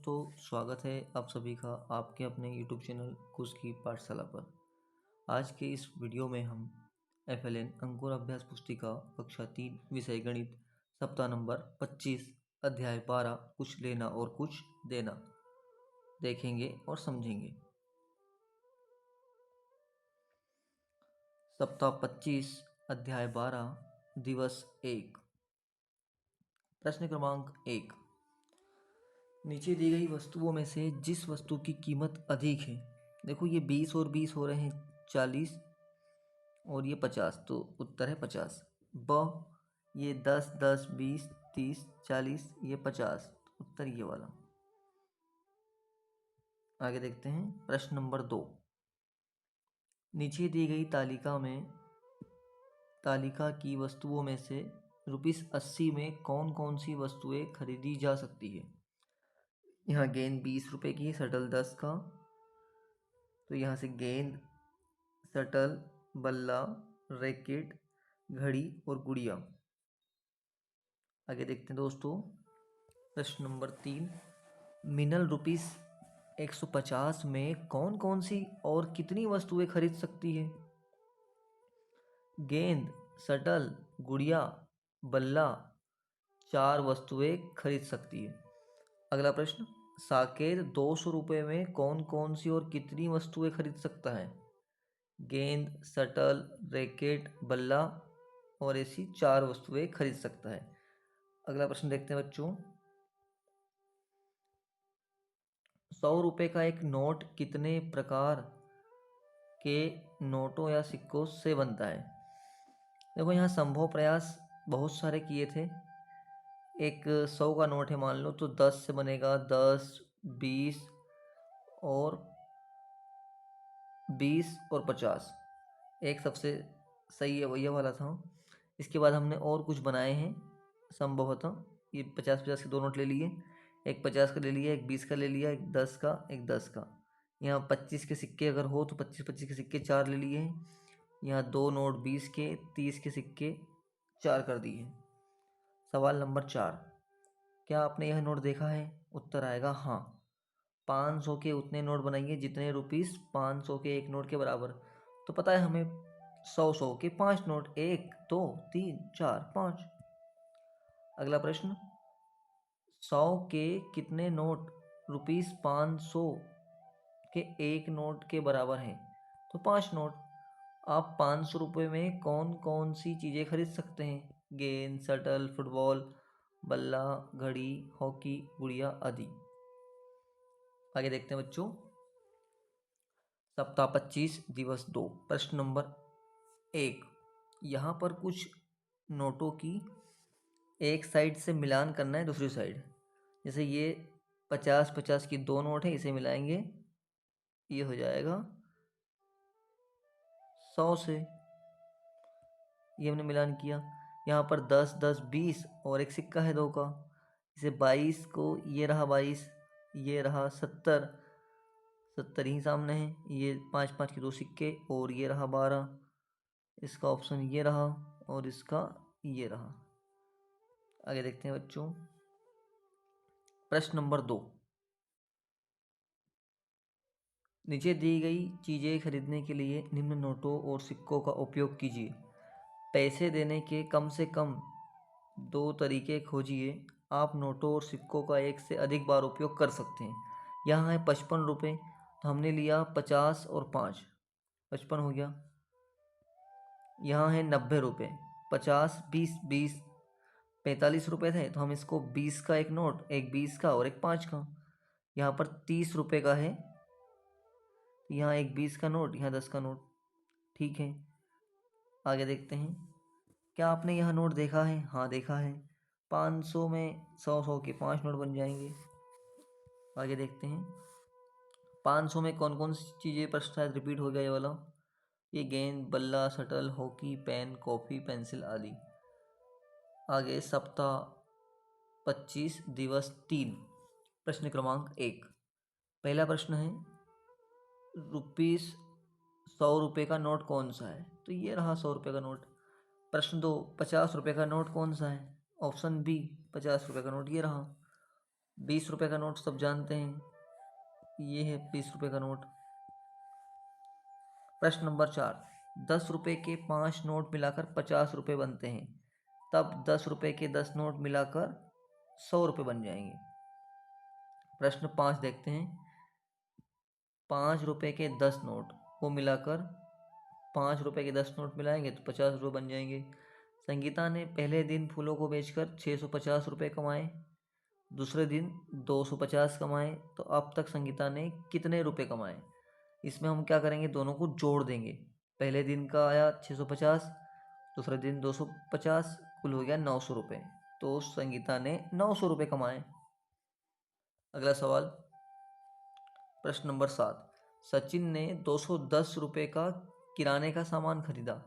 स्वागत है आप सभी का आपके अपने YouTube चैनल कुश की पाठशाला पर। आज के इस वीडियो में हम FLN अंकुर अभ्यास पुस्तिका कक्षा 3 विषय गणित सप्ताह नंबर 25 अध्याय 12 कुछ लेना और कुछ देना देखेंगे और समझेंगे। सप्ताह 25 अध्याय 12 दिवस 1। प्रश्न क्रमांक 1। नीचे दी गई वस्तुओं में से जिस वस्तु की कीमत अधिक है, देखो ये 20 और 20 हो रहे हैं 40 और ये 50, तो उत्तर है 50। ब ये 10 10 20 30 40 ये 50, उत्तर ये वाला। आगे देखते हैं प्रश्न नंबर 2। नीचे दी गई तालिका की वस्तुओं में से ₹80 में कौन कौन सी वस्तुएं खरीदी जा सकती है। यहाँ गेंद 20 रुपए की है, शटल 10 का, तो यहाँ से गेंद, शटल, बल्ला, रैकेट, घड़ी और गुड़िया। आगे देखते हैं दोस्तों प्रश्न नंबर 3। मिनल ₹150 में कौन कौन सी और कितनी वस्तुएं खरीद सकती है। गेंद, शटल, गुड़िया, बल्ला, 4 वस्तुएं खरीद सकती है। अगला प्रश्न, साकेत 200 रुपये में कौन कौन सी और कितनी वस्तुएं खरीद सकता है। गेंद, शटल, रैकेट, बल्ला और ऐसी 4 वस्तुएं खरीद सकता है। अगला प्रश्न देखते हैं बच्चों, 100 रुपये का एक नोट कितने प्रकार के नोटों या सिक्कों से बनता है। देखो यहाँ संभव प्रयास बहुत सारे किए थे। एक 100 का नोट है मान लो, तो 10 से बनेगा, 10 20 और 20 और 50। एक सबसे सही है वही वाला था। इसके बाद हमने और कुछ बनाए हैं संभवतः। ये 50-50 के 2 नोट ले लिए, एक 50 का ले लिया, एक 20 का ले लिया, एक 10 का, एक 10 का। यहाँ 25 के सिक्के अगर हो तो 25-25 के सिक्के 4 ले लिए हैं। यहाँ 2 नोट 20 के, 30 के सिक्के 4 कर दिए। सवाल नंबर 4, क्या आपने यह नोट देखा है। उत्तर आएगा हाँ। 500 के उतने नोट बनाइए जितने ₹500 के एक नोट के बराबर। तो पता है हमें 100 के 5 नोट, 1 2 3 4 5। अगला प्रश्न, 100 के कितने नोट ₹500 के एक नोट के बराबर हैं। तो 5 नोट। आप 500 रुपये में कौन कौन सी चीज़ें खरीद सकते हैं। गेंद, शटल, फुटबॉल, बल्ला, घड़ी, हॉकी, गुड़िया आदि। आगे देखते हैं बच्चों, सप्ताह 25 दिवस 2। प्रश्न नंबर 1। यहाँ पर कुछ नोटों की एक साइड से मिलान करना है दूसरी साइड। जैसे ये 50-50 की 2 नोट है, इसे मिलाएंगे, ये हो जाएगा 100 से। ये हमने मिलान किया। यहाँ पर 10 10 20 और एक सिक्का है 2 का, इसे 22 को, ये रहा 22, ये रहा 70, 70 ही सामने है। ये 5-5 के 2 सिक्के और ये रहा 12। इसका ऑप्शन ये रहा और इसका ये रहा। आगे देखते हैं बच्चों, प्रश्न नंबर 2। नीचे दी गई चीज़ें खरीदने के लिए निम्न नोटों और सिक्कों का उपयोग कीजिए। पैसे देने के कम से कम 2 तरीके खोजिए। आप नोटों और सिक्कों का एक से अधिक बार उपयोग कर सकते हैं। यहाँ है 55 रुपये, तो हमने लिया 50 और 5, 55 हो गया। यहाँ है 90 रुपये, 50 20 20, 45 रुपये थे, तो हम इसको 20 का एक नोट, एक 20 का और एक 5 का। यहाँ पर 30 रुपये का है, यहाँ एक 20 का नोट, यहाँ 10 का नोट। ठीक है, आगे देखते हैं, क्या आपने यह नोट देखा है। हाँ देखा है। 500 में 100 के 5 नोट बन जाएंगे। आगे देखते हैं, 500 में कौन कौन सी चीज़ें प्रश्न शायद रिपीट हो गया ये वाला। ये गेंद, बल्ला, shuttle, hockey, pen, copy, pencil आदि। आगे सप्ताह 25 दिवस 3। प्रश्न क्रमांक 1। पहला प्रश्न है, ₹100 का नोट कौन सा है। तो ये रहा 100 रुपये का नोट। प्रश्न 2, 50 रुपये का नोट कौन सा है। ऑप्शन बी, 50 रुपये का नोट ये रहा। 20 रुपये का नोट सब जानते हैं, ये है 20 रुपये का नोट। प्रश्न नंबर 4, 10 रुपये के 5 नोट मिलाकर 50 रुपये बनते हैं, तब 10 रुपये के 10 नोट मिलाकर 100 रुपये बन जाएंगे। प्रश्न 5 देखते हैं, 5 रुपये के 10 नोट को मिलाकर 5 रुपये के 10 नोट मिलाएंगे तो 50 रुपये बन जाएंगे। संगीता ने पहले दिन फूलों को बेचकर 650 रुपये कमाए, दूसरे दिन 250 कमाए, तो अब तक संगीता ने कितने रुपए कमाए? इसमें हम क्या करेंगे, दोनों को जोड़ देंगे। पहले दिन का आया 650, दूसरे दिन 250, कुल हो गया 900 रुपये। तो संगीता ने 900 रुपये कमाए। अगला सवाल, प्रश्न नंबर 7, सचिन ने 210 रुपये का किराने का सामान खरीदा।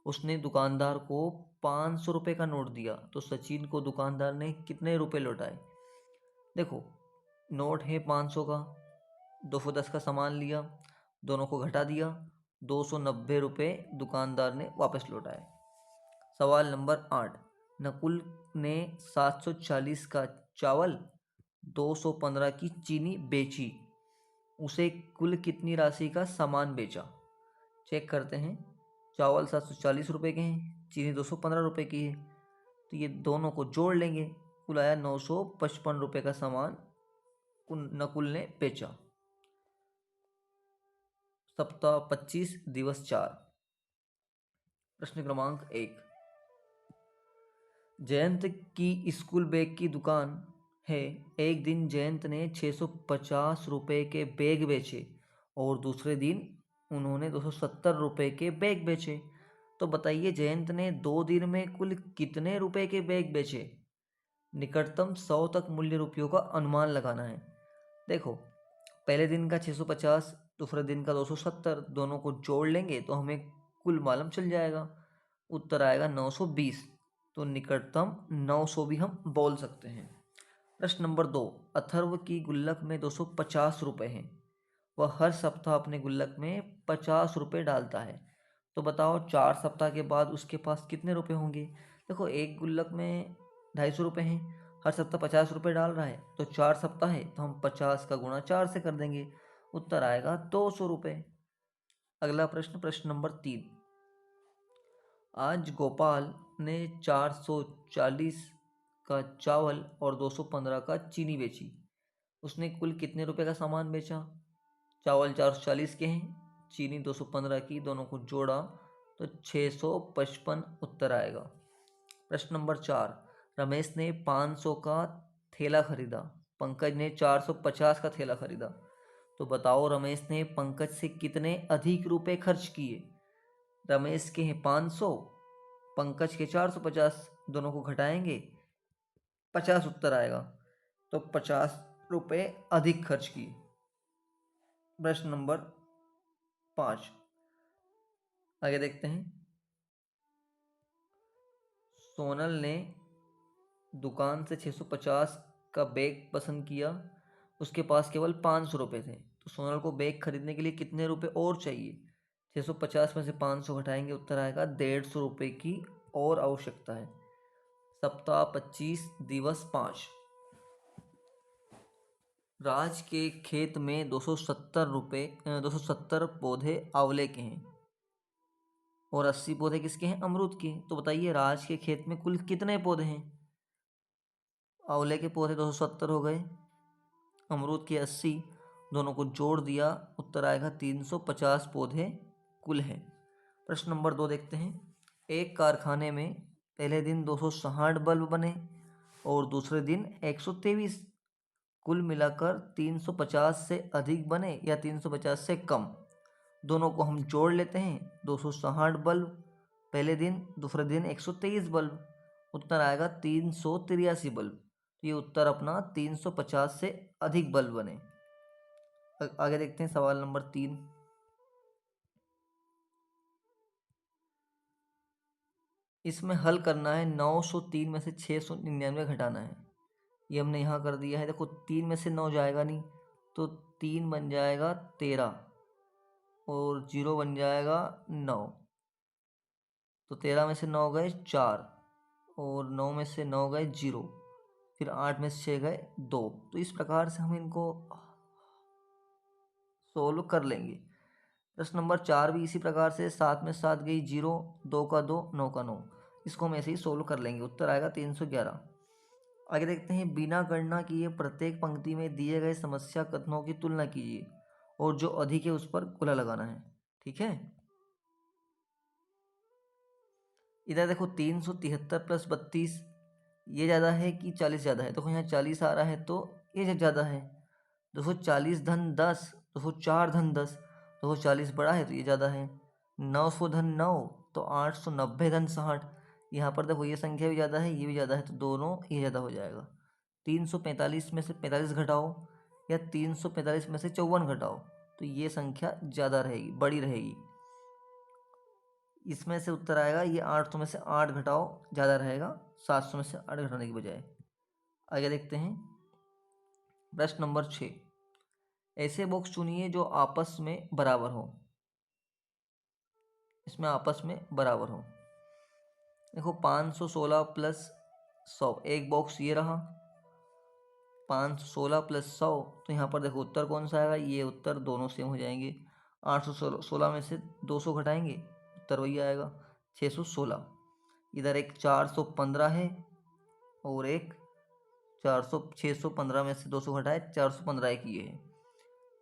उसने दुकानदार को 500 रुपये का नोट दिया, तो सचिन को दुकानदार ने कितने रुपए लौटाए? देखो, नोट है 500 का, 210 का सामान लिया, दोनों को घटा दिया, 290 रुपये दुकानदार ने वापस लौटाए। सवाल नंबर 8, नकुल ने 740 का चावल, 215 की चीनी बेची, उसे कुल कितनी राशि का सामान बेचा? चेक करते हैं। चावल 740 रुपये के हैं, चीनी 215 रुपये की है, तो ये दोनों को जोड़ लेंगे, कुल आया 955 रुपये का सामान नकुल ने बेचा। सप्ताह 25 दिवस 4। प्रश्न क्रमांक 1, जयंत की स्कूल बैग की दुकान है। एक दिन जयंत ने 650 रुपये के बैग बेचे और दूसरे दिन उन्होंने 270 रुपये के बैग बेचे। तो बताइए जयंत ने 2 दिन में कुल कितने रुपए के बैग बेचे? निकटतम 100 तक मूल्य रुपयों का अनुमान लगाना है। देखो, पहले दिन का 650, दूसरे दिन का 270, दोनों को जोड़ लेंगे तो हमें कुल मालूम चल जाएगा, उत्तर आएगा 920। तो निकटतम 900 भी हम बोल सकते हैं। प्रश्न नंबर 2, अथर्व की गुल्लक में 250 रुपये हैं। वह हर सप्ताह अपने गुल्लक में 50 रुपये डालता है। तो बताओ 4 सप्ताह के बाद उसके पास कितने रुपए होंगे? देखो, एक गुल्लक में 250 रुपये हैं, हर सप्ताह 50 रुपये डाल रहा है, तो 4 सप्ताह है तो हम 50 का गुणा 4 से कर देंगे, उत्तर आएगा 200 रुपये। अगला प्रश्न, प्रश्न नंबर 3, आज गोपाल ने 440 का चावल और 215 का चीनी बेची। उसने कुल कितने रुपए का सामान बेचा? चावल 440 के हैं, चीनी 215 की, दोनों को जोड़ा तो 655 उत्तर आएगा। प्रश्न नंबर 4, रमेश ने 500 का थैला खरीदा, पंकज ने 450 का थैला खरीदा। तो बताओ रमेश ने पंकज से कितने अधिक रुपए खर्च किए? रमेश के हैं 500, पंकज के 450, दोनों को घटाएंगे 50 उत्तर आएगा, तो 50 रुपये अधिक खर्च किए। प्रश्न नंबर 5, आगे देखते हैं। सोनल ने दुकान से 650 का बैग पसंद किया, उसके पास केवल 500 रुपये थे, तो सोनल को बैग खरीदने के लिए कितने रुपए और चाहिए? 650 में से 500 घटाएंगे, उत्तर आएगा 150 रुपये की और आवश्यकता है। सप्ताह 25 दिवस 5, राज के खेत में 270 पौधे आंवले के हैं और 80 पौधे किसके हैं? अमरूद के। तो बताइए राज के खेत में कुल कितने पौधे हैं? आंवले के पौधे 270 हो गए, अमरूद के 80, दोनों को जोड़ दिया, उत्तर आएगा 350 पौधे कुल हैं। प्रश्न नंबर 2 देखते हैं। एक कारखाने में पहले दिन 260 बल्ब बने और दूसरे दिन 123, कुल मिलाकर 350 से अधिक बने या 350 से कम? दोनों को हम जोड़ लेते हैं, 260 बल्ब पहले दिन, दूसरे दिन 123 बल्ब, उत्तर आएगा 383 बल्ब। तो ये उत्तर अपना 350 से अधिक बल्ब बने। आगे देखते हैं सवाल नंबर 3, इसमें हल करना है। 903 में से 699 घटाना है, ये हमने यहाँ कर दिया है। देखो 3 में से 9 जाएगा नहीं, तो 3 बन जाएगा 13 और 0 बन जाएगा 9, तो 13 में से 9 गए 4 और 9 में से 9 गए 0, फिर 8 में से 6 गए 2। तो इस प्रकार से हम इनको सोल्व कर लेंगे। प्रश्न नंबर 4 भी इसी प्रकार से, 7 में 7 गई 0, 2 का 2, 9 का 9। इसको हम ऐसे ही सोल्व कर लेंगे, उत्तर आएगा 311। आगे देखते हैं, बिना गणना किए प्रत्येक पंक्ति में दिए गए समस्या कथनों की तुलना कीजिए और जो अधिक है उस पर गोला लगाना है। ठीक है, इधर देखो 373 प्लस 32, ये ज़्यादा है कि 40 ज़्यादा है? देखो यहाँ 40 आ रहा है तो ये ज़्यादा है। 240 धन 10, 204 धन 10, 240 बड़ा है तो ये ज़्यादा है। 900 धन 9 तो 890 धन 60, यहाँ पर देखो ये संख्या भी ज़्यादा है, ये भी ज़्यादा है, तो दोनों ये ज़्यादा हो जाएगा। 345 में से 45 घटाओ या 345 में से 54 घटाओ तो ये संख्या ज़्यादा रहेगी, बड़ी रहेगी। इसमें से उत्तर आएगा ये 800 में से 8 घटाओ, ज़्यादा रहेगा 700 में से 8 घटाने की बजाय। आगे देखते हैं, प्रश्न नंबर 6, ऐसे बॉक्स चुनिए जो आपस में बराबर हो। इसमें आपस में बराबर हो। देखो 516 प्लस 100, एक बॉक्स ये रहा, 516 प्लस 100, तो यहाँ पर देखो उत्तर कौन सा आएगा, ये उत्तर दोनों सेम हो जाएंगे। 816 में से 200 घटाएंगे, उत्तर वही आएगा 616। इधर एक 415 है और एक 615 में से 200 घटाए 415 एक ये है।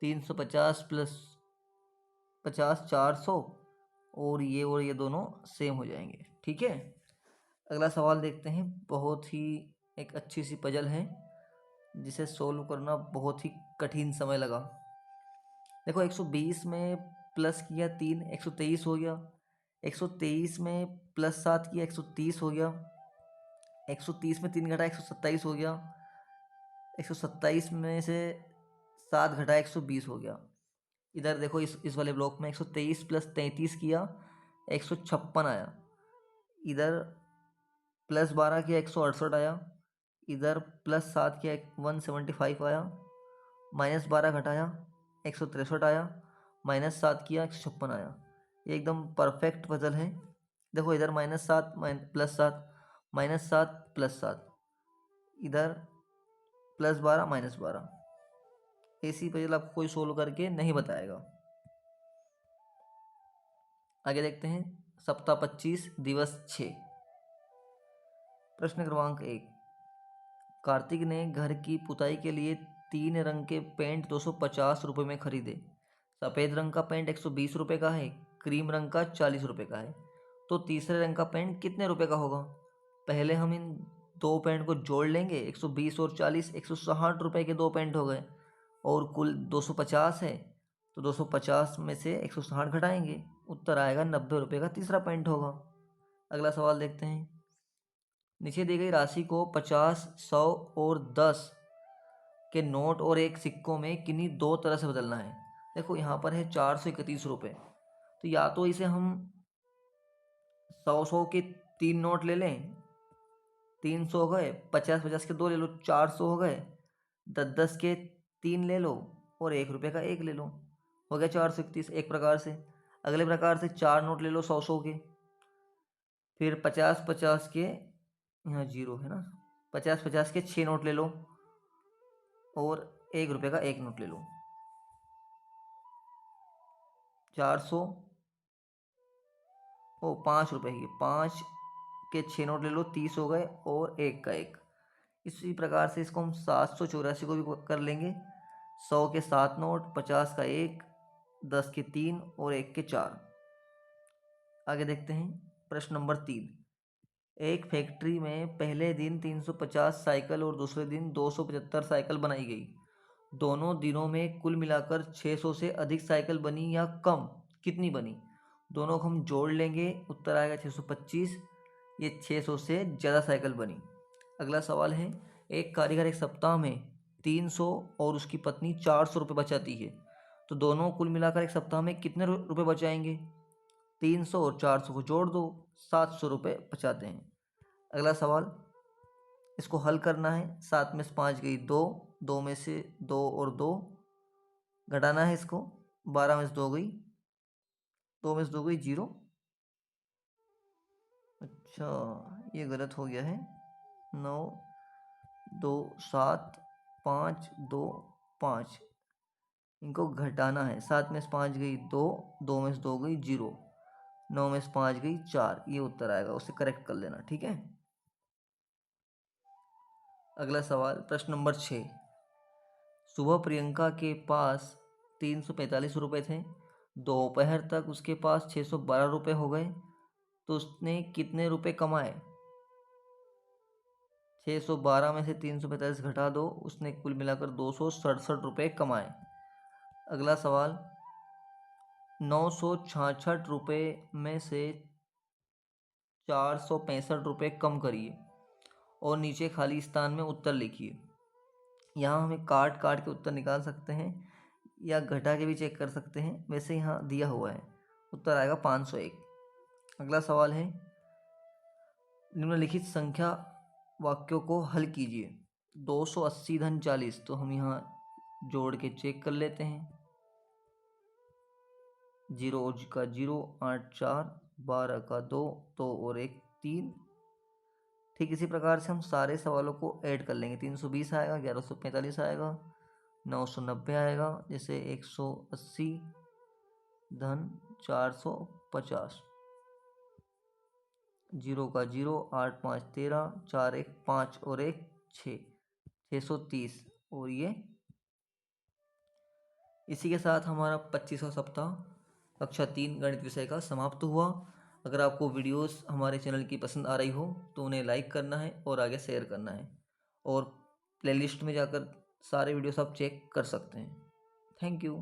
350 प्लस 50 400 और ये दोनों सेम हो जाएंगे। ठीक है, अगला सवाल देखते हैं। बहुत ही एक अच्छी सी पजल है जिसे सोल्व करना बहुत ही कठिन समय लगा। देखो 120 में प्लस किया 3, 123 हो गया। 123 में प्लस 7 किया 130 हो गया। 130 में 3 घटा 127 हो गया। 127 में से 7 घटा 120 हो गया। इधर देखो इस वाले ब्लॉक में 123 प्लस 33 किया 156 आया। इधर प्लस 12 किया 168 आया। इधर प्लस 7 किया 175 आया। माइनस 12 घटाया 163 आया। माइनस 7 किया 156 आया। ये एकदम परफेक्ट पजल है। देखो इधर -7 प्लस 7, -7 प्लस 7, इधर प्लस 12 माइनस 12। ऐसी पजल आपको कोई सोल्व करके नहीं बताएगा। आगे देखते हैं, सप्ताह 25 दिवस 6। प्रश्न क्रमांक 1, कार्तिक ने घर की पुताई के लिए 3 रंग के पेंट 250 रुपये में खरीदे। सफ़ेद रंग का पेंट 120 रुपये का है, क्रीम रंग का 40 रुपये का है। तो तीसरे रंग का पेंट कितने रुपए का होगा? पहले हम इन दो पेंट को जोड़ लेंगे, 120 और 40, 160 रुपये के दो पेंट हो गए और कुल 250 है, तो 250 में से 160 घटाएंगे, उत्तर आएगा 90 रुपये का तीसरा पेंट होगा। अगला सवाल देखते हैं। नीचे दी गई राशि को 50, 100 और 10 के नोट और एक सिक्कों में किन्हीं दो तरह से बदलना है। देखो यहाँ पर है 431 रुपये, तो या तो इसे हम 100 के 3 नोट ले लें, 300 हो गए, 50 के 2 ले लो, 400 हो गए, 10 के 3 ले लो और 1 रुपये का 1 ले लो, हो गया 431 एक प्रकार से। अगले प्रकार से 4 नोट ले लो 100 के, फिर 50 के, यहाँ 0 है ना, 50 के 6 नोट ले लो और 1 रुपये का 1 नोट ले लो। 400 ओ 5 रुपये की 5 के 6 नोट ले लो, 30 हो गए और 1 का 1। इसी प्रकार से इसको हम 784 को भी कर लेंगे। 100 के 7 नोट, 50 का 1, 10 के 3 और 1 के 4। आगे देखते हैं, प्रश्न नंबर 3। एक फैक्ट्री में पहले दिन 350 साइकिल और दूसरे दिन 275 साइकिल बनाई गई। दोनों दिनों में कुल मिलाकर 600 से अधिक साइकिल बनी या कम, कितनी बनी? दोनों को हम जोड़ लेंगे, उत्तर आएगा 625। ये 600 से ज़्यादा साइकिल बनी। अगला सवाल है, एक कारीगर एक सप्ताह में 300 और उसकी पत्नी 400 रुपये बचाती है, तो दोनों कुल मिलाकर एक सप्ताह में कितने रुपये बचाएंगे? 300 और 400 को जोड़ दो, 700 रुपये बचाते हैं। अगला सवाल, इसको हल करना है। 7 में से 5 गई 2, 2 में से 2 और 2 घटाना है इसको। 12 में से 2 गई, 2 में से 2 गई 0। अच्छा, ये गलत हो गया है। 9 2 7 5 2 5, इनको घटाना है। 7 में से 5 गई 2, 2 में से 2 गई 0, 9 में से 5 गई 4, ये उत्तर आएगा, उसे करेक्ट कर लेना। ठीक है। अगला सवाल प्रश्न नंबर 6। सुबह प्रियंका के पास 345 रुपये थे, दोपहर तक उसके पास 612 रुपये हो गए, तो उसने कितने रुपए कमाए? 612 में से 345 घटा दो, उसने कुल मिलाकर 267 रुपये कमाए। अगला सवाल, 966 रुपये में से 465 रुपये कम करिए और नीचे खाली स्थान में उत्तर लिखिए। यहाँ हमें काट काट के उत्तर निकाल सकते हैं या घटा के भी चेक कर सकते हैं, वैसे यहाँ दिया हुआ है, उत्तर आएगा 501। अगला सवाल है, निम्नलिखित संख्या वाक्यों को हल कीजिए। 280 धन 40, तो हम यहाँ जोड़ के चेक कर लेते हैं। 0 का 0, 8 4, 12 का 2, 2 और 1 3। ठीक इसी प्रकार से हम सारे सवालों को ऐड कर लेंगे। 320 आएगा, 1145 आएगा, 990 आएगा, जैसे 180 धन 450, 0 का 0, 8 5 13, 4 1 5 और 1 6, 630। और ये इसी के साथ हमारा 25वां सप्ताह कक्षा 3 गणित विषय का समाप्त हुआ। अगर आपको वीडियोस हमारे चैनल की पसंद आ रही हो तो उन्हें लाइक करना है और आगे शेयर करना है, और प्लेलिस्ट में जाकर सारे वीडियोस आप चेक कर सकते हैं। Thank you.